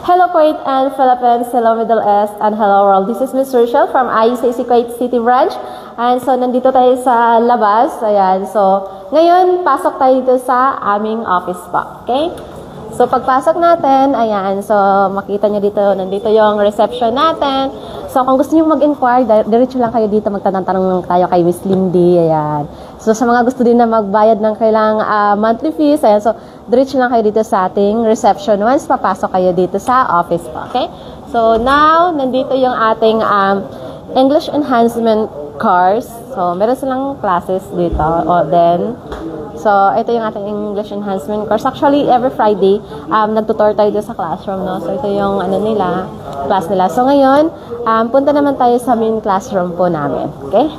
Hello Kuwait and Philippines, hello Middle East, and hello world. This is Ms. Rochelle from ICC Kuwait City Branch. And so, nandito tayo sa labas. Ayan. So, ngayon, pasok tayo dito sa aming office pa. Okay? So, pagpasok natin, ayan. So, makita nyo dito, nandito yung reception natin. So, kung gusto nyo mag-inquire, diretso lang kayo dito, magtatanong tayo kay Miss Lindy. Ayan. So, sa mga gusto din na magbayad ng kailang monthly fees, ayan. So, diretso lang kayo dito sa ating reception once papasok kayo dito sa office pa. Okay? So, now, nandito yung ating English enhancement course. So, meron silang classes dito. So, ito yung ating English enhancement course. Actually, every Friday, nagtutor tayo dito sa classroom, no? So, ito yung class nila. So, ngayon, punta naman tayo sa main classroom po namin. Okay?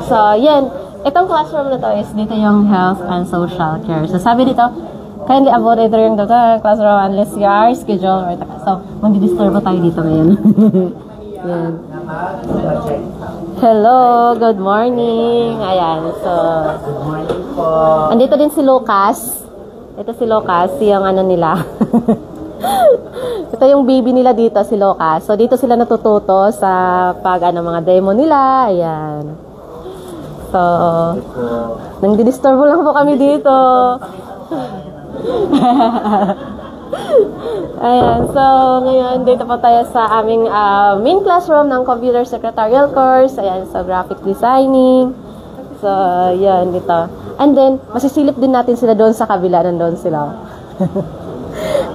So, yan. Itong classroom na to is dito yung health and social care. So, sabi dito, kindly avoid entering the classroom unless you are scheduled or so, mag-disturb tayo dito ngayon. Yan. Hello, good morning. Ayan, so good morning po. Andito din si Lucas. Ito si Lucas, yung nila. Ito yung baby nila dito, si Lucas. So dito sila natututo sa mga demo nila. Ayan. So, nang-disturb lang po kami dito. Ayan, so ngayon dito po tayo sa aming main classroom ng computer secretarial course. Ayan, so graphic designing. So, yan dito. And then, masisilip din natin sila doon sa kabila. Nandun sila.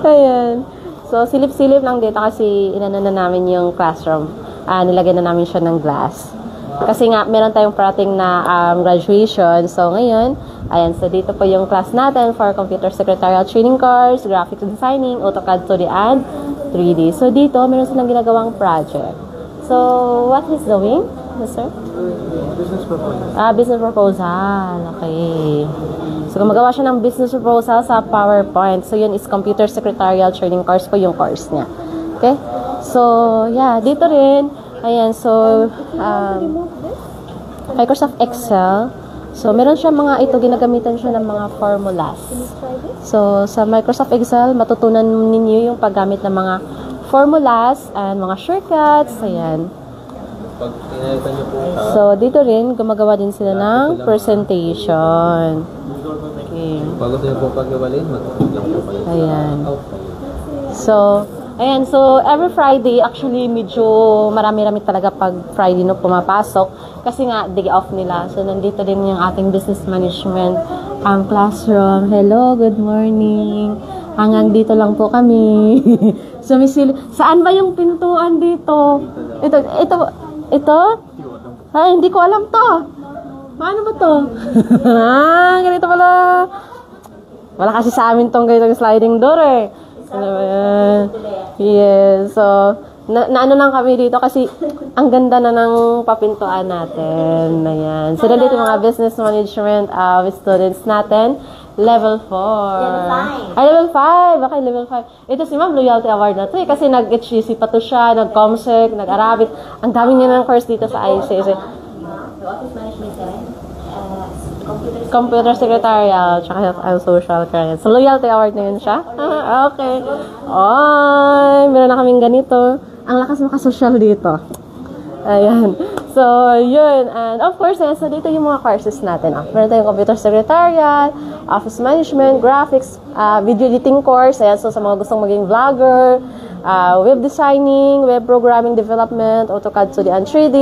Ayan. So, silip-silip lang dito kasi inano na namin yung classroom. Nilagay na namin siya ng glass. Kasi nga, meron tayong parating na graduation. So, ngayon, ayan, so dito po yung class natin for Computer Secretarial Training Course, Graphic Designing, AutoCAD 2D, and 3D. So, dito, meron silang ginagawang project. So, what he's doing, sir? Business proposal. Business proposal. Okay. So, gumagawa siya ng business proposal sa PowerPoint. So, yun is Computer Secretarial Training Course po yung course niya. Okay? So, yeah, dito rin, ayan, so, Microsoft Excel. So, meron siya ginagamitan siya ng mga formulas. So, sa Microsoft Excel, matutunan ninyo yung paggamit ng mga formulas and mga shortcuts. Ayan. So, dito rin, gumagawa din sila ng presentation. Okay. Bago sila po pag-iwalin, mag-lang po kayo. Ayan. So, every Friday, actually, medyo marami-rami talaga pag Friday no pumapasok. Kasi nga, day off nila. So, nandito din yung ating business management classroom. Hello, good morning. Hanggang dito lang po kami. So, saan ba yung pintuan dito? Ito? Ay, hindi ko alam to. Paano ba to? Ganito pala. Wala kasi sa amin tong ganitong sliding door eh. Ano ba yan? Yes. So, naano lang kami dito kasi ang ganda na ng papintuan natin. Ayan. So, dito mga business management students natin. Level 4. Level 5. Okay, level 5. Ito si Ma'am, Loyalty Award na to eh. Kasi nag-HGC pa to siya, nag-Comsec, nag-Arabic. Ang dami niya ng course dito sa ICC. Office management ka rin? Computer Secretarial, tsaka Health and Social Care. So, Loyalty Award na yun siya? Okay. Ay, meron na kaming ganito. Ang lakas makasosyal dito. Ayan. So, yun. And of course, so dito yung mga courses natin. Meron tayong Computer Secretarial, Office Management, Graphics, Video Editing course. Ayan, so sa mga gustong maging vlogger, web designing, web programming development, AutoCAD 2D and 3D,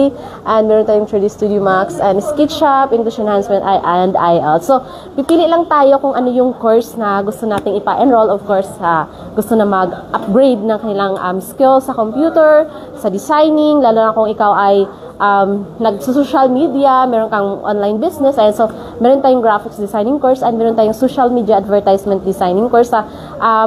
and meron tayong 3D Studio Max, and SketchUp, English Enhancement, and IELTS. So, pipili lang tayo kung ano yung course na gusto nating ipa-enroll. Of course, gusto na mag-upgrade ng kanilang skills sa computer, sa designing, lalo na kung ikaw ay nag-social media, meron kang online business, and so meron tayong graphics designing course and meron tayong social media advertisement designing course sa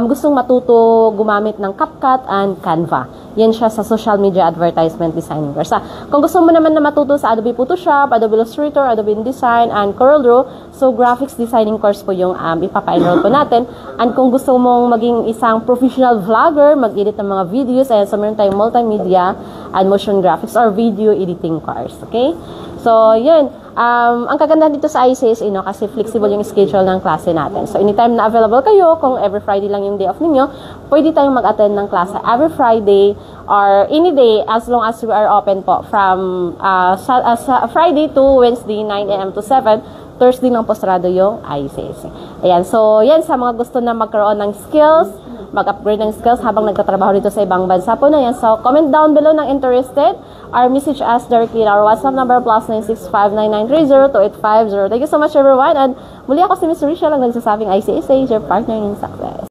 gustong matuto gumamit ng CapCut and Canva. yan siya sa social media advertisement designing course. Kung gusto mo naman na matuto sa Adobe Photoshop, Adobe Illustrator, Adobe InDesign, and CorelDRAW, so graphics designing course po yung ipapa-enroll po natin. And kung gusto mong maging isang professional vlogger, mag-edit ng mga videos, ayan, so meron tayong multimedia and motion graphics or video editing course. Okay? So, yun. Ang kagandahan dito sa ICS, kasi flexible yung schedule ng klase natin. So, anytime na available kayo, kung every Friday lang yung day off ninyo, pwede tayong mag-attend ng klase every Friday or any day as long as we are open po from Friday to Wednesday, 9 a.m. to 7. Thursday lang po sarado yung ICS. Ayan. So, yan sa mga gusto na magkaroon ng skills, mag-upgrade ng skills habang nagtatrabaho dito sa ibang bansa po na yan. So, comment down below ng interested or message us directly in our WhatsApp number +96599302850. Thank you so much everyone, and muli ako si Ms. Rachel ang nagsasabing ICSA, your partner in success.